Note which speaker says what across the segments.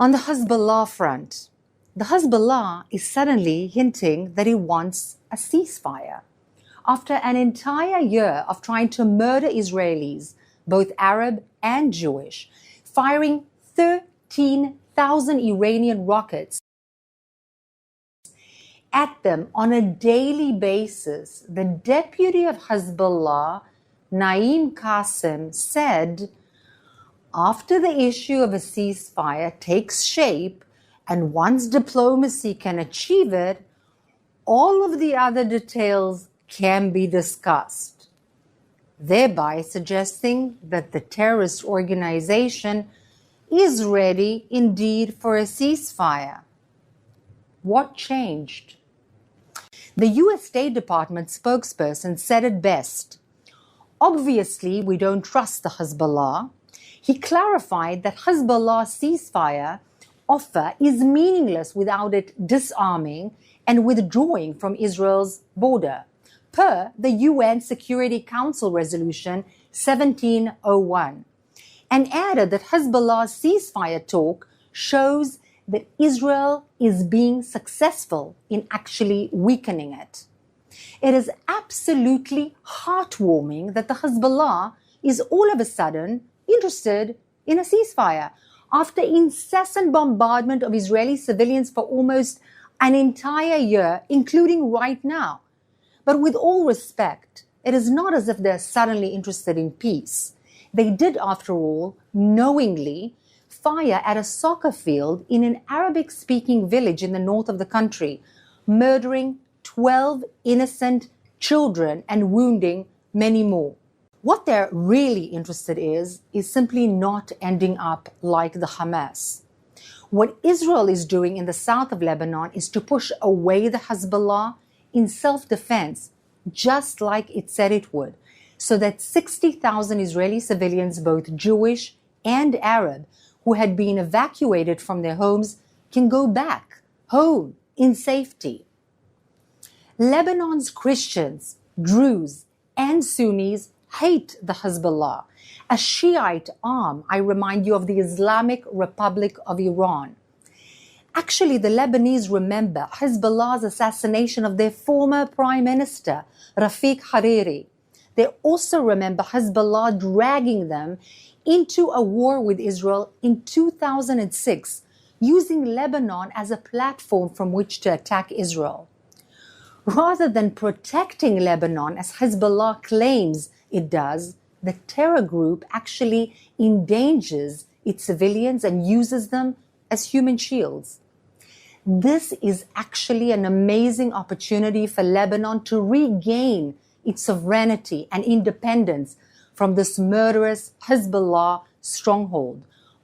Speaker 1: On the Hezbollah front, the Hezbollah is suddenly hinting that it wants a ceasefire. After an entire year of trying to murder Israelis, both Arab and Jewish, firing 13,000 Iranian rockets at them on a daily basis, the deputy of Hezbollah, Naim Qassem, said, after the issue of a ceasefire takes shape and once diplomacy can achieve it, all of the other details can be discussed, thereby suggesting that the terrorist organization is ready indeed for a ceasefire. What changed? The US State Department spokesperson said it best. Obviously, we don't trust the Hezbollah. He clarified that Hezbollah's ceasefire offer is meaningless without it disarming and withdrawing from Israel's border, per the UN Security Council Resolution 1701, and added that Hezbollah's ceasefire talk shows that Israel is being successful in actually weakening it. It is absolutely heartwarming that the Hezbollah is all of a sudden interested in a ceasefire after incessant bombardment of Israeli civilians for almost an entire year, including right now. But with all respect, it is not as if they're suddenly interested in peace. They did, after all, knowingly fire at a soccer field in an Arabic-speaking village in the north of the country, murdering 12 innocent children and wounding many more. What they're really interested is simply not ending up like the Hamas. What Israel is doing in the south of Lebanon is to push away the Hezbollah in self-defense, just like it said it would, so that 60,000 Israeli civilians, both Jewish and Arab, who had been evacuated from their homes, can go back home in safety. Lebanon's Christians, Druze, and Sunnis hate the Hezbollah, a Shiite arm, I remind you, of the Islamic Republic of Iran. Actually, the Lebanese remember Hezbollah's assassination of their former prime minister, Rafiq Hariri. They also remember Hezbollah dragging them into a war with Israel in 2006, using Lebanon as a platform from which to attack Israel. Rather than protecting Lebanon, as Hezbollah claims it does, the terror group actually endangers its civilians and uses them as human shields. This is actually an amazing opportunity for Lebanon to regain its sovereignty and independence from this murderous Hezbollah stronghold,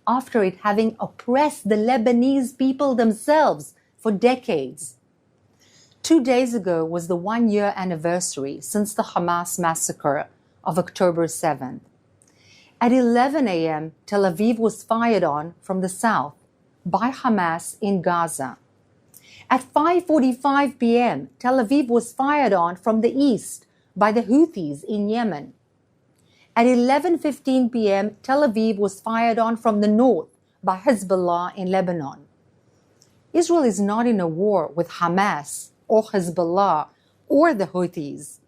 Speaker 1: after it having oppressed the Lebanese people themselves for decades. 2 days ago was the 1-year anniversary since the Hamas massacre of October 7th. At 11 a.m., Tel Aviv was fired on from the south by Hamas in Gaza. At 5:45 p.m., Tel Aviv was fired on from the east by the Houthis in Yemen. At 11:15 p.m., Tel Aviv was fired on from the north by Hezbollah in Lebanon. Israel is not in a war with Hamas or Hezbollah or the Houthis.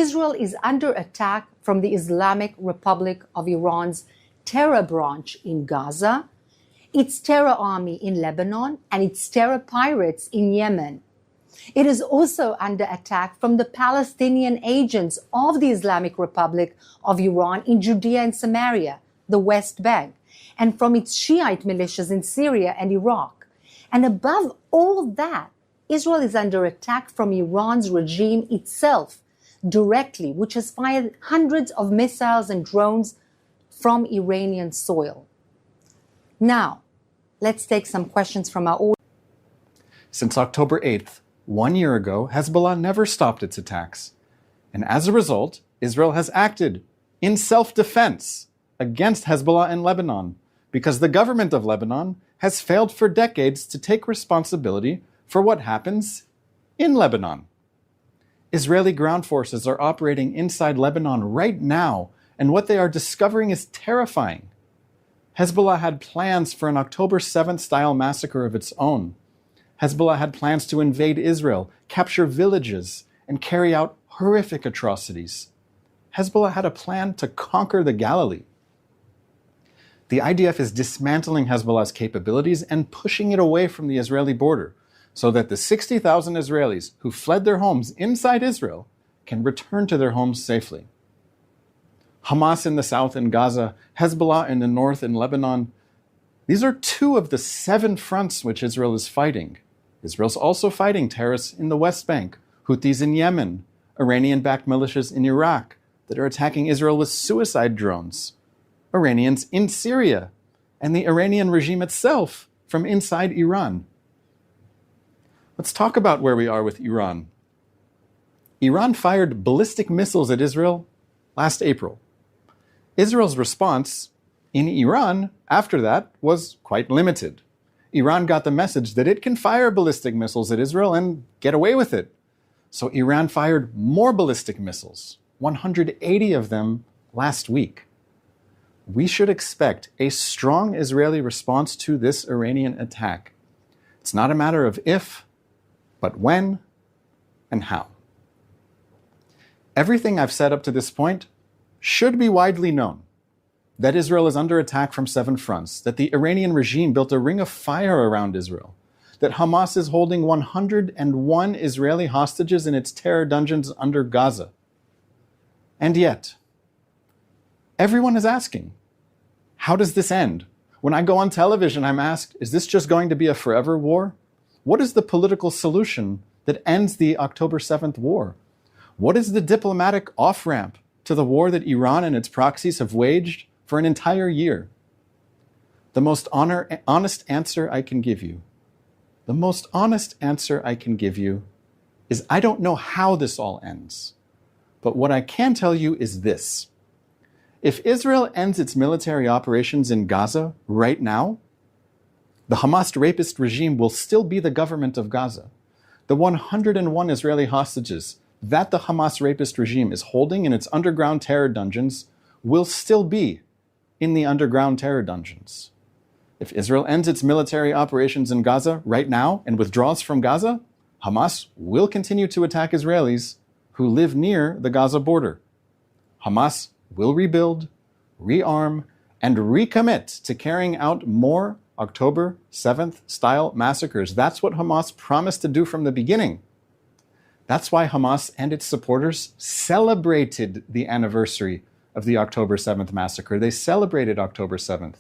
Speaker 1: Israel is under attack from the Islamic Republic of Iran's terror branch in Gaza, its terror army in Lebanon, and its terror pirates in Yemen. It is also under attack from the Palestinian agents of the Islamic Republic of Iran in Judea and Samaria, the West Bank, and from its Shiite militias in Syria and Iraq. And above all that, Israel is under attack from Iran's regime itself, directly, which has fired hundreds of missiles and drones from Iranian soil. Now, let's take some questions from our audience.
Speaker 2: Since October 8th, 1 year ago, Hezbollah never stopped its attacks. And as a result, Israel has acted in self-defense against Hezbollah in Lebanon, because the government of Lebanon has failed for decades to take responsibility for what happens in Lebanon. Israeli ground forces are operating inside Lebanon right now, and what they are discovering is terrifying. Hezbollah had plans for an October 7th style massacre of its own. Hezbollah had plans to invade Israel, capture villages, and carry out horrific atrocities. Hezbollah had a plan to conquer the Galilee. The IDF is dismantling Hezbollah's capabilities and pushing it away from the Israeli border so that the 60,000 Israelis who fled their homes inside Israel can return to their homes safely. Hamas in the south in Gaza, Hezbollah in the north in Lebanon. These are two of the 7 fronts which Israel is fighting. Israel's also fighting terrorists in the West Bank, Houthis in Yemen, Iranian-backed militias in Iraq that are attacking Israel with suicide drones, Iranians in Syria, and the Iranian regime itself from inside Iran. Let's talk about where we are with Iran. Iran fired ballistic missiles at Israel last April. Israel's response in Iran after that was quite limited. Iran got the message that it can fire ballistic missiles at Israel and get away with it. So Iran fired more ballistic missiles, 180 of them last week. We should expect a strong Israeli response to this Iranian attack. It's not a matter of if, but when and how. Everything I've said up to this point should be widely known. That Israel is under attack from 7 fronts, that the Iranian regime built a ring of fire around Israel, that Hamas is holding 101 Israeli hostages in its terror dungeons under Gaza. And yet, everyone is asking, how does this end? When I go on television, I'm asked, is this just going to be a forever war? What is the political solution that ends the October 7th war? What is the diplomatic off-ramp to the war that Iran and its proxies have waged for an entire year? The most honest answer I can give you, is I don't know how this all ends. But what I can tell you is this. If Israel ends its military operations in Gaza right now, the Hamas rapist regime will still be the government of Gaza. The 101 Israeli hostages that the Hamas rapist regime is holding in its underground terror dungeons will still be in the underground terror dungeons. If Israel ends its military operations in Gaza right now and withdraws from Gaza, Hamas will continue to attack Israelis who live near the Gaza border. Hamas will rebuild, rearm, and recommit to carrying out more October 7th style massacres. That's what Hamas promised to do from the beginning. That's why Hamas and its supporters celebrated the anniversary of the October 7th massacre. They celebrated October 7th.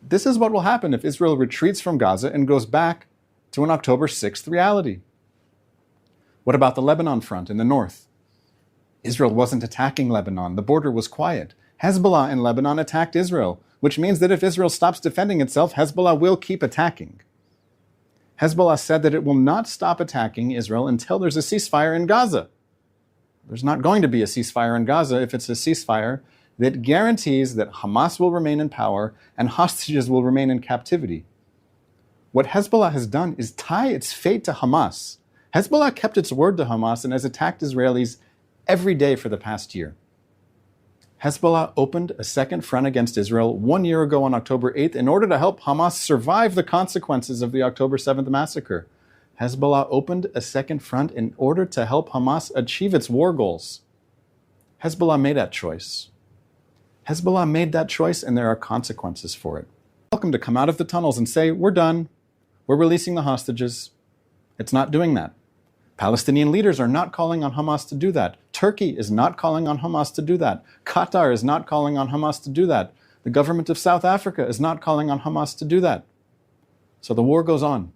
Speaker 2: This is what will happen if Israel retreats from Gaza and goes back to an October 6th reality. What about the Lebanon front in the north? Israel wasn't attacking Lebanon. The border was quiet. Hezbollah in Lebanon attacked Israel, which means that if Israel stops defending itself, Hezbollah will keep attacking. Hezbollah said that it will not stop attacking Israel until there's a ceasefire in Gaza. There's not going to be a ceasefire in Gaza if it's a ceasefire that guarantees that Hamas will remain in power and hostages will remain in captivity. What Hezbollah has done is tie its fate to Hamas. Hezbollah kept its word to Hamas and has attacked Israelis every day for the past year. Hezbollah opened a second front against Israel 1 year ago on October 8th in order to help Hamas survive the consequences of the October 7th massacre. Hezbollah opened a second front in order to help Hamas achieve its war goals. Hezbollah made that choice. Hezbollah made that choice and there are consequences for it. Welcome to come out of the tunnels and say, we're done. We're releasing the hostages. It's not doing that. Palestinian leaders are not calling on Hamas to do that. Turkey is not calling on Hamas to do that. Qatar is not calling on Hamas to do that. The government of South Africa is not calling on Hamas to do that. So the war goes on.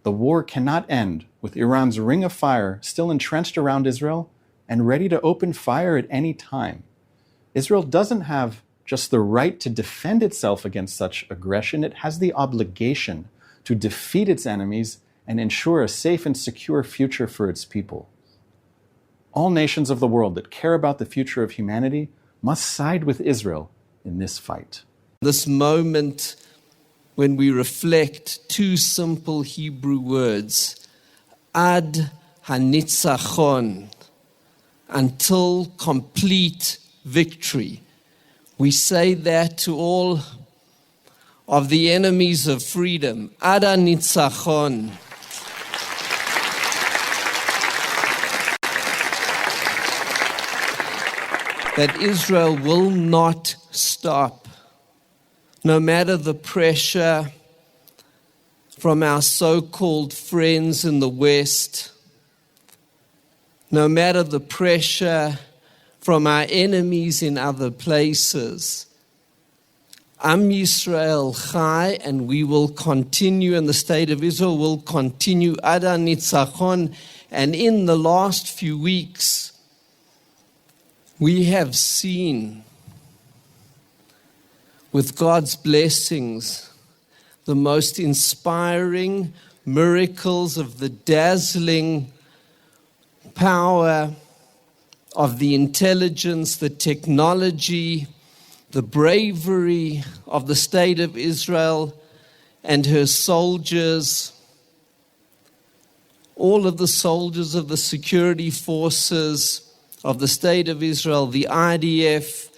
Speaker 2: The war cannot end with Iran's ring of fire still entrenched around Israel and ready to open fire at any time. Israel doesn't have just the right to defend itself against such aggression. It has the obligation to defeat its enemies and ensure a safe and secure future for its people. All nations of the world that care about the future of humanity must side with Israel in this fight.
Speaker 3: This moment when we reflect 2 simple Hebrew words, ad hanitzachon, until complete victory. We say that to all of the enemies of freedom. Ad hanitzachon. That Israel will not stop, no matter the pressure from our so-called friends in the West, no matter the pressure from our enemies in other places. Am Yisrael Chai, and we will continue, and the state of Israel will continue ad hanitzachon. And in the last few weeks, we have seen, with God's blessings, the most inspiring miracles of the dazzling power of the intelligence, the technology, the bravery of the state of Israel and her soldiers, all of the soldiers of the security forces of the state of Israel, the IDF,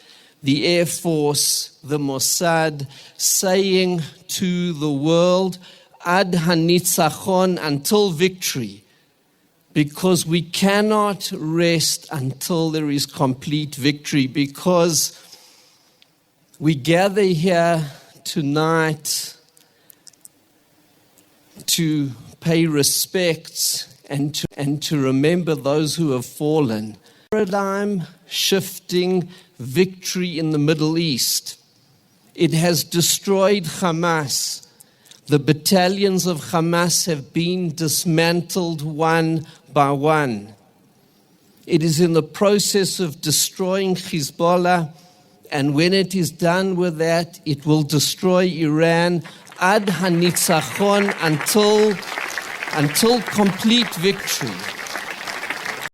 Speaker 3: the Air Force, the Mossad, saying to the world, ad hanitzachon, until victory, because we cannot rest until there is complete victory, because we gather here tonight to pay respects and to remember those who have fallen. Paradigm shifting victory in the Middle East. It has destroyed Hamas. The battalions of Hamas have been dismantled one by one. It is in the process of destroying Hezbollah, and when it is done with that, it will destroy Iran ad hanitzachon, until complete victory.